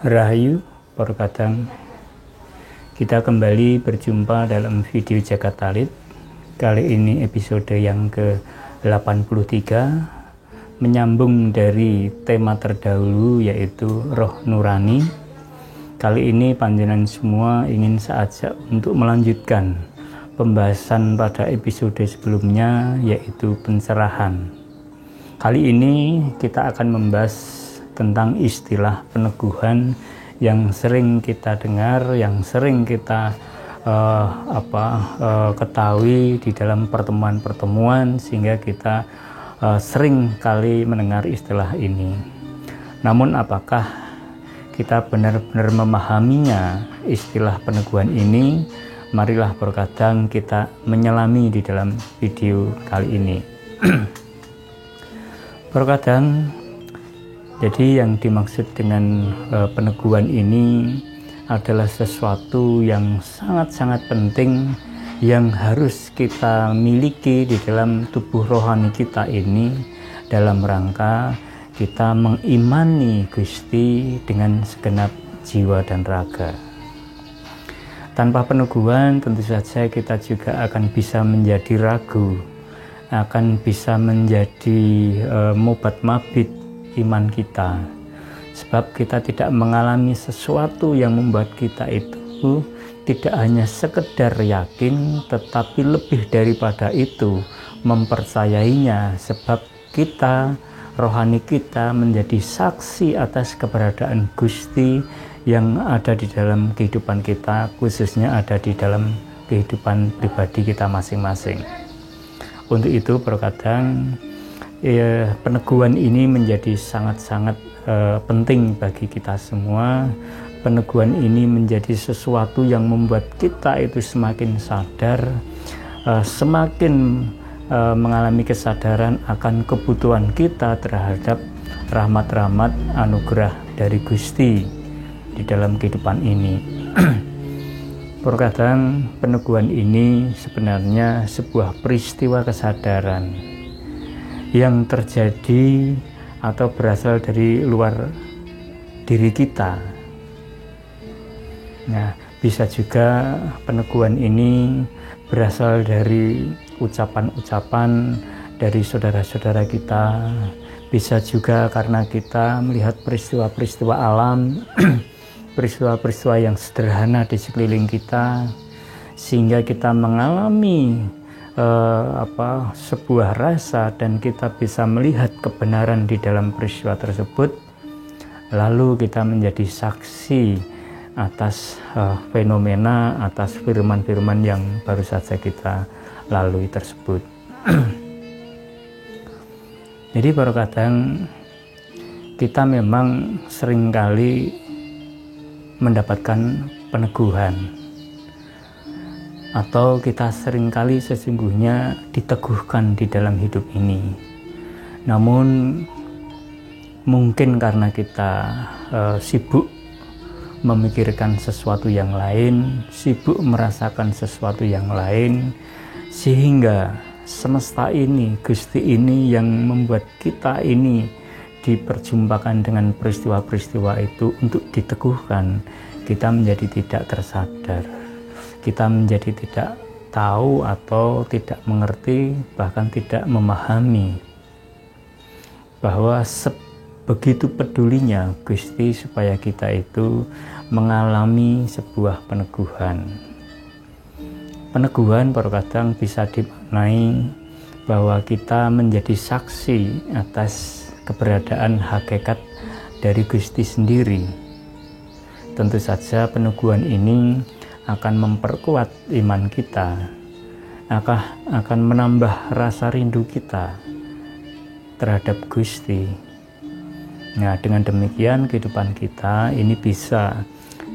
Rahayu, para kadang kita kembali berjumpa dalam video Jagat Talit. Kali ini episode yang ke-83, menyambung dari tema terdahulu yaitu Roh Nurani. Kali ini panjenengan semua ingin saja untuk melanjutkan pembahasan pada episode sebelumnya yaitu pencerahan. Kali ini kita akan membahas tentang istilah peneguhan yang sering kita dengar, yang sering kita ketahui di dalam pertemuan-pertemuan, sehingga kita sering kali mendengar istilah ini. Namun apakah kita benar-benar memahaminya istilah peneguhan ini? Marilah berkadang kita menyelami di dalam video kali ini. Berkadang, jadi yang dimaksud dengan peneguhan ini adalah sesuatu yang sangat-sangat penting yang harus kita miliki di dalam tubuh rohani kita ini, dalam rangka kita mengimani Gusti dengan segenap jiwa dan raga. Tanpa peneguhan tentu saja kita juga akan bisa menjadi ragu, akan bisa menjadi mobat-mabit iman kita, sebab kita tidak mengalami sesuatu yang membuat kita itu tidak hanya sekedar yakin, tetapi lebih daripada itu mempercayainya, sebab kita, rohani kita menjadi saksi atas keberadaan Gusti yang ada di dalam kehidupan kita, khususnya ada di dalam kehidupan pribadi kita masing-masing. Untuk itu terkadang peneguhan ini menjadi sangat-sangat penting bagi kita semua. Peneguhan ini menjadi sesuatu yang membuat kita itu semakin sadar, semakin mengalami kesadaran akan kebutuhan kita terhadap rahmat-rahmat anugerah dari Gusti di dalam kehidupan ini. Terkadang peneguhan ini sebenarnya sebuah peristiwa kesadaran yang terjadi atau berasal dari luar diri kita. Nah, bisa juga peneguhan ini berasal dari ucapan-ucapan dari saudara-saudara kita. Bisa juga karena kita melihat peristiwa-peristiwa alam, peristiwa-peristiwa yang sederhana di sekeliling kita, sehingga kita mengalami sebuah rasa dan kita bisa melihat kebenaran di dalam peristiwa tersebut, lalu kita menjadi saksi atas fenomena, atas firman-firman yang baru saja kita lalui tersebut. Jadi kadang kita memang seringkali mendapatkan peneguhan, atau kita seringkali sesungguhnya diteguhkan di dalam hidup ini. Namun mungkin karena kita sibuk memikirkan sesuatu yang lain, sibuk merasakan sesuatu yang lain, sehingga semesta ini, Gusti ini yang membuat kita ini diperjumpakan dengan peristiwa-peristiwa itu untuk diteguhkan, kita menjadi tidak tersadar. Kita menjadi tidak tahu atau tidak mengerti, bahkan tidak memahami bahwa sebegitu pedulinya Gusti supaya kita itu mengalami sebuah peneguhan. Peneguhan terkadang bisa dimaknai bahwa kita menjadi saksi atas keberadaan hakikat dari Gusti sendiri. Tentu saja peneguhan ini akan memperkuat iman kita, akan menambah rasa rindu kita terhadap Gusti. Nah, dengan demikian kehidupan kita ini bisa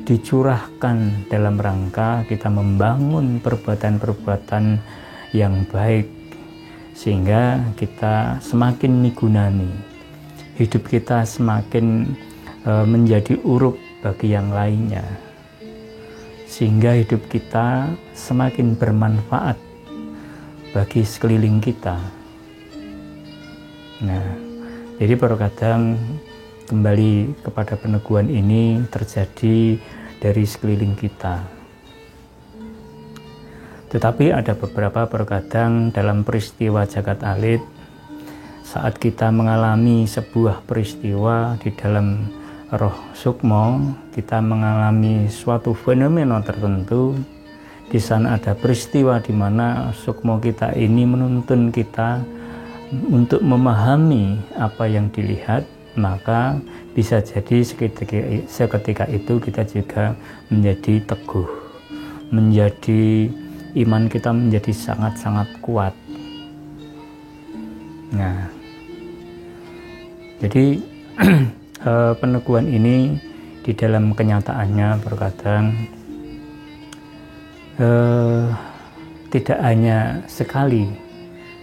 dicurahkan dalam rangka kita membangun perbuatan-perbuatan yang baik, sehingga kita semakin migunani, hidup kita semakin menjadi urup bagi yang lainnya, sehingga hidup kita semakin bermanfaat bagi sekeliling kita. Nah, jadi terkadang kembali kepada peneguhan ini terjadi dari sekeliling kita. Tetapi ada beberapa terkadang dalam peristiwa jagat alit, saat kita mengalami sebuah peristiwa di dalam roh sukmo, kita mengalami suatu fenomena tertentu. Di sana ada peristiwa di mana sukmo kita ini menuntun kita untuk memahami apa yang dilihat, maka bisa jadi seketika itu kita juga menjadi teguh, menjadi iman kita menjadi sangat-sangat kuat. Nah, jadi peneguhan ini di dalam kenyataannya terkadang tidak hanya sekali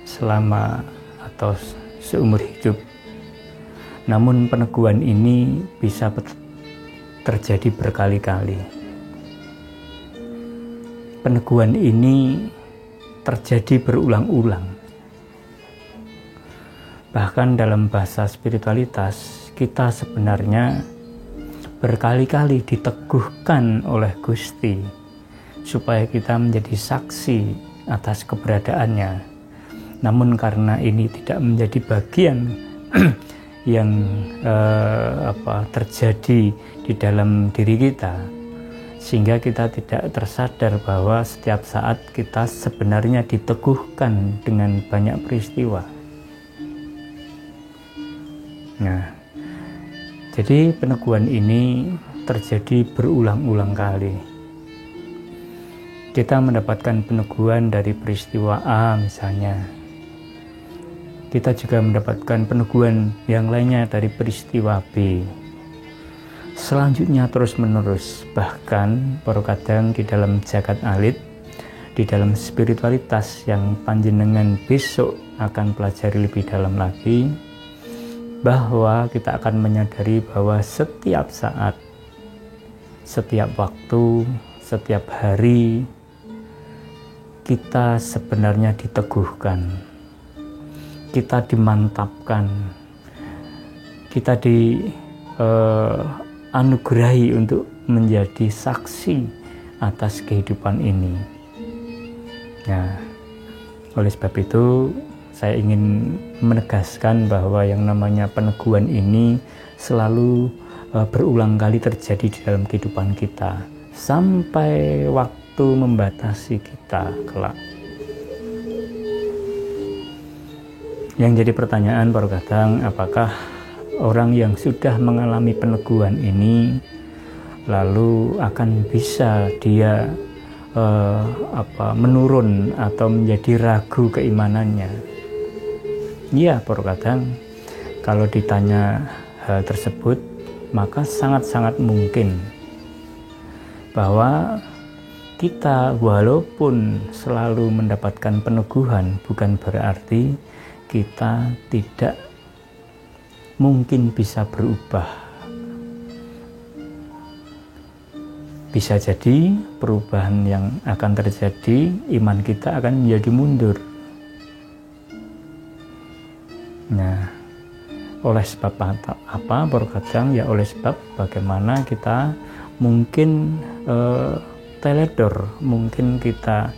selama atau seumur hidup, namun peneguhan ini bisa terjadi berkali-kali. Peneguhan ini terjadi berulang-ulang. Bahkan dalam bahasa spiritualitas, kita sebenarnya berkali-kali diteguhkan oleh Gusti supaya kita menjadi saksi atas keberadaannya. Namun karena ini tidak menjadi bagian yang terjadi di dalam diri kita, sehingga kita tidak tersadar bahwa setiap saat kita sebenarnya diteguhkan dengan banyak peristiwa. Nah, jadi peneguhan ini terjadi berulang-ulang kali. Kita mendapatkan peneguhan dari peristiwa A misalnya. Kita juga mendapatkan peneguhan yang lainnya dari peristiwa B. Selanjutnya terus menerus, bahkan kadang di dalam jagat alit, di dalam spiritualitas yang panjenengan besok akan pelajari lebih dalam lagi, bahwa kita akan menyadari bahwa setiap saat, setiap waktu, setiap hari, kita sebenarnya diteguhkan, kita dimantapkan, kita dianugerahi untuk menjadi saksi atas kehidupan ini. Nah, oleh sebab itu saya ingin menegaskan bahwa yang namanya peneguhan ini selalu berulang kali terjadi di dalam kehidupan kita sampai waktu membatasi kita kelak. Yang jadi pertanyaan kadang, apakah orang yang sudah mengalami peneguhan ini lalu akan bisa dia menurun atau menjadi ragu keimanannya? Iya, kadang kalau ditanya hal tersebut, maka sangat-sangat mungkin bahwa kita walaupun selalu mendapatkan peneguhan, bukan berarti kita tidak mungkin bisa berubah. Bisa jadi perubahan yang akan terjadi, iman kita akan menjadi mundur. Nah, oleh sebab apa? Kadang ya oleh sebab bagaimana kita mungkin teledor, mungkin kita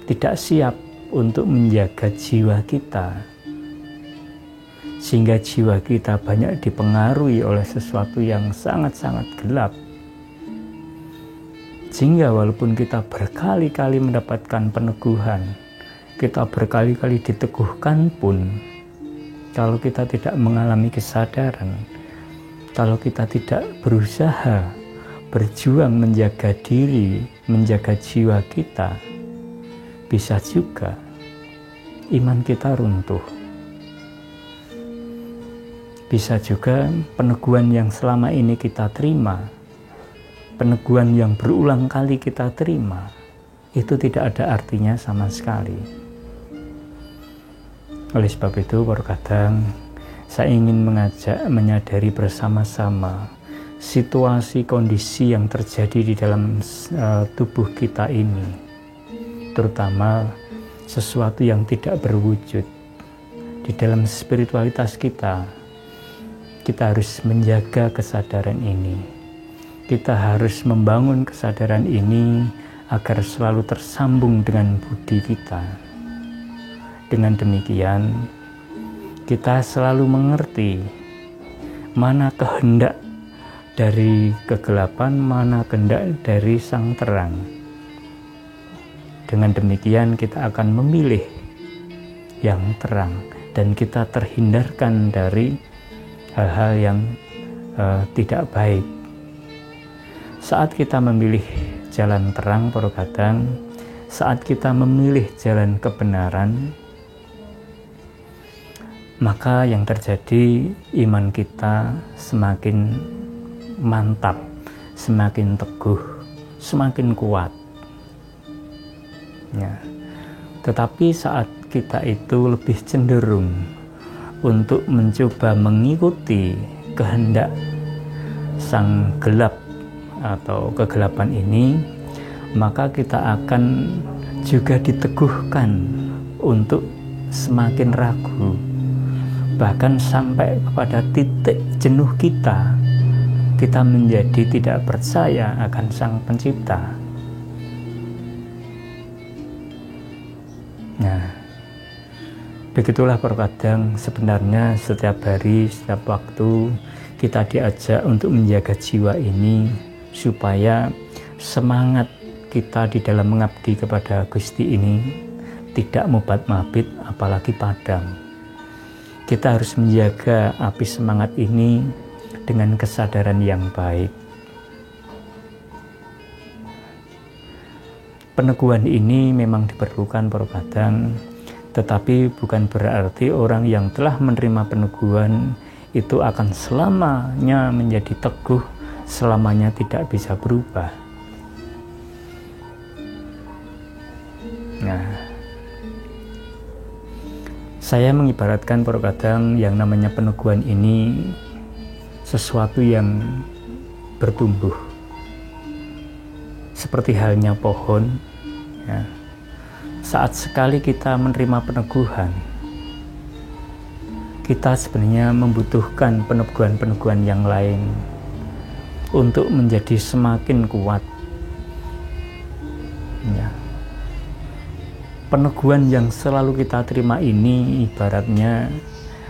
tidak siap untuk menjaga jiwa kita, sehingga jiwa kita banyak dipengaruhi oleh sesuatu yang sangat-sangat gelap, sehingga walaupun kita berkali-kali mendapatkan peneguhan, kita berkali-kali diteguhkan pun, kalau kita tidak mengalami kesadaran, kalau kita tidak berusaha berjuang menjaga diri, menjaga jiwa kita, bisa juga iman kita runtuh. Bisa juga peneguhan yang selama ini kita terima, peneguhan yang berulang kali kita terima, itu tidak ada artinya sama sekali. Oleh sebab itu, kadang saya ingin mengajak menyadari bersama-sama situasi kondisi yang terjadi di dalam tubuh kita ini, terutama sesuatu yang tidak berwujud di dalam spiritualitas kita, kita harus menjaga kesadaran ini. Kita harus membangun kesadaran ini agar selalu tersambung dengan budi kita. Dengan demikian, kita selalu mengerti mana kehendak dari kegelapan, mana kehendak dari sang terang. Dengan demikian kita akan memilih yang terang dan kita terhindarkan dari hal-hal yang tidak baik. Saat kita memilih jalan terang, para kadang, saat kita memilih jalan kebenaran, maka yang terjadi iman kita semakin mantap, semakin teguh, semakin kuat. Ya. Tetapi saat kita itu lebih cenderung untuk mencoba mengikuti kehendak sang gelap atau kegelapan ini, maka kita akan juga diteguhkan untuk semakin ragu, bahkan sampai kepada titik jenuh kita menjadi tidak percaya akan sang pencipta. Nah, begitulah terkadang sebenarnya setiap hari, setiap waktu kita diajak untuk menjaga jiwa ini supaya semangat kita di dalam mengabdi kepada Gusti ini tidak mubat-mabit, apalagi padam. Kita harus menjaga api semangat ini dengan kesadaran yang baik. Peneguhan ini memang diperlukan terkadang, tetapi bukan berarti orang yang telah menerima peneguhan itu akan selamanya menjadi teguh, selamanya tidak bisa berubah. Nah, saya mengibaratkan terkadang yang namanya peneguhan ini sesuatu yang bertumbuh. Seperti halnya pohon, ya. Saat sekali kita menerima peneguhan, kita sebenarnya membutuhkan peneguhan-peneguhan yang lain untuk menjadi semakin kuat. Ya. Peneguhan yang selalu kita terima ini ibaratnya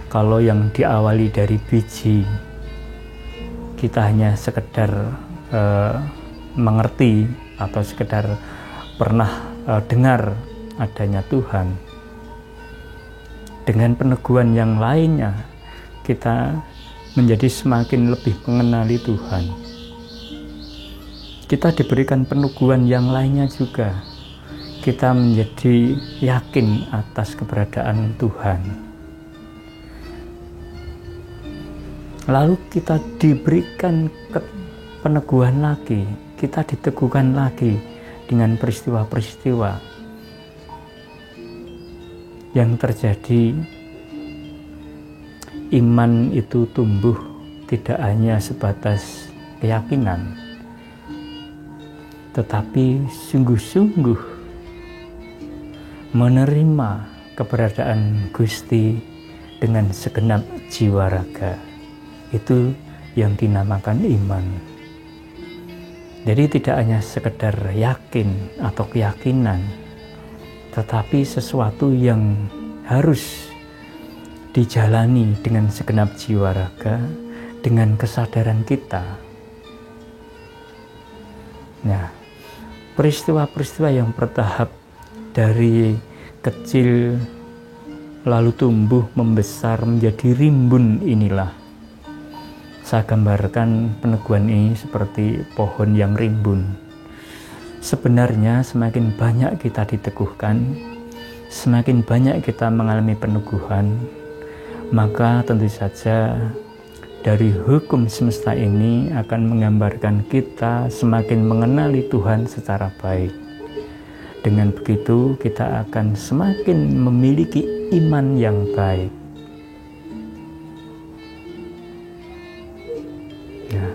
kalau yang diawali dari biji, kita hanya sekedar mengerti atau sekedar pernah dengar adanya Tuhan. Dengan peneguhan yang lainnya, kita menjadi semakin lebih mengenali Tuhan. Kita diberikan peneguhan yang lainnya juga. Kita menjadi yakin atas keberadaan Tuhan. Lalu kita diberikan peneguhan lagi, kita diteguhkan lagi dengan peristiwa-peristiwa yang terjadi. Iman itu tumbuh tidak hanya sebatas keyakinan, tetapi sungguh-sungguh menerima keberadaan Gusti dengan segenap jiwa raga. Itu yang dinamakan iman. Jadi tidak hanya sekedar yakin atau keyakinan, tetapi sesuatu yang harus dijalani dengan segenap jiwa raga, dengan kesadaran kita. Nah, peristiwa-peristiwa yang bertahap dari kecil lalu tumbuh membesar menjadi rimbun inilah. Saya gambarkan peneguhan ini seperti pohon yang rimbun. Sebenarnya semakin banyak kita diteguhkan, semakin banyak kita mengalami peneguhan, maka tentu saja dari hukum semesta ini akan menggambarkan kita semakin mengenali Tuhan secara baik. Dengan begitu kita akan semakin memiliki iman yang baik. Nah,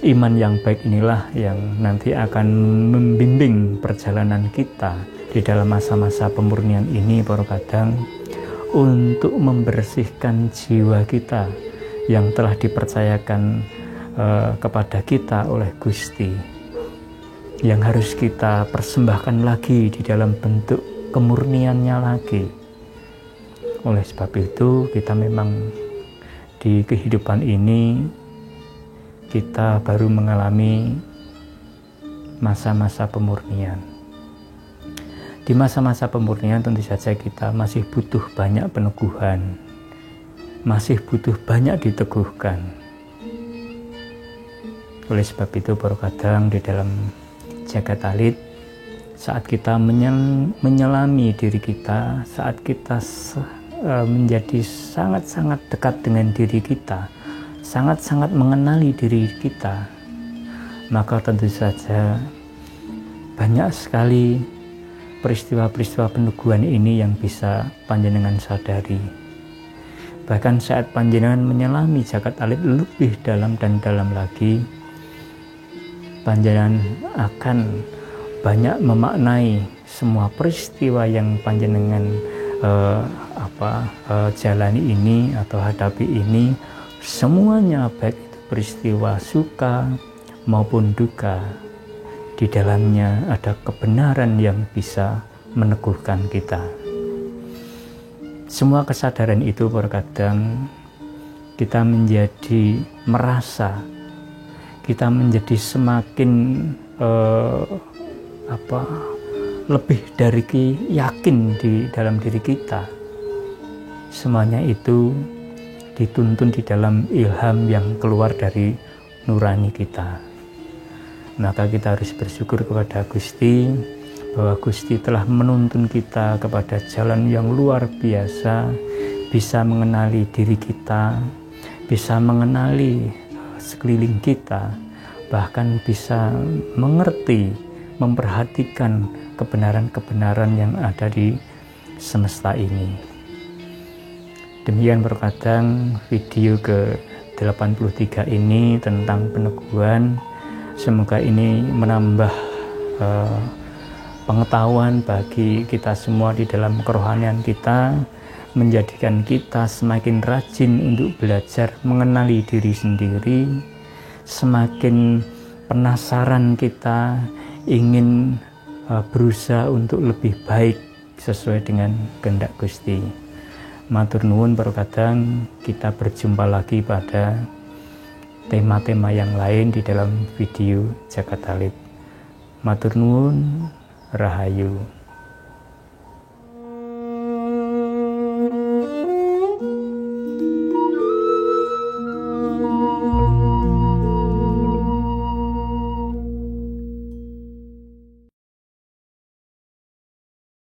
iman yang baik inilah yang nanti akan membimbing perjalanan kita di dalam masa-masa pemurnian ini, para kadang, untuk membersihkan jiwa kita yang telah dipercayakan kepada kita oleh Gusti, yang harus kita persembahkan lagi di dalam bentuk kemurniannya lagi. Oleh sebab itu, kita memang di kehidupan ini kita baru mengalami masa-masa pemurnian. Di masa-masa pemurnian tentu saja kita masih butuh banyak peneguhan, masih butuh banyak diteguhkan. Oleh sebab itu, baru kadang di dalam jagat alit, saat kita menyelami diri kita, saat kita menjadi sangat-sangat dekat dengan diri kita, sangat-sangat mengenali diri kita, maka tentu saja banyak sekali peristiwa-peristiwa peneguhan ini yang bisa panjenengan sadari. Bahkan saat panjenengan menyelami jagat alit lebih dalam dan dalam lagi, panjenengan akan banyak memaknai semua peristiwa yang panjenengan jalani ini atau hadapi ini, semuanya baik itu peristiwa suka maupun duka, di dalamnya ada kebenaran yang bisa meneguhkan kita. Semua kesadaran itu terkadang kita menjadi merasa, kita menjadi semakin lebih dari yakin di dalam diri kita. Semuanya itu dituntun di dalam ilham yang keluar dari nurani kita. Maka kita harus bersyukur kepada Gusti, bahwa Gusti telah menuntun kita kepada jalan yang luar biasa, bisa mengenali diri kita, bisa mengenali sekeliling kita, bahkan bisa mengerti, memperhatikan kebenaran-kebenaran yang ada di semesta ini. Demikian terkadang video ke-83 ini tentang peneguhan. Semoga ini menambah pengetahuan bagi kita semua di dalam kerohanian kita, menjadikan kita semakin rajin untuk belajar mengenali diri sendiri, semakin penasaran kita ingin berusaha untuk lebih baik sesuai dengan kehendak Gusti. Matur nuwun, terkadang kita berjumpa lagi pada tema-tema yang lain di dalam video Jagat Alit. Matur nuwun, rahayu.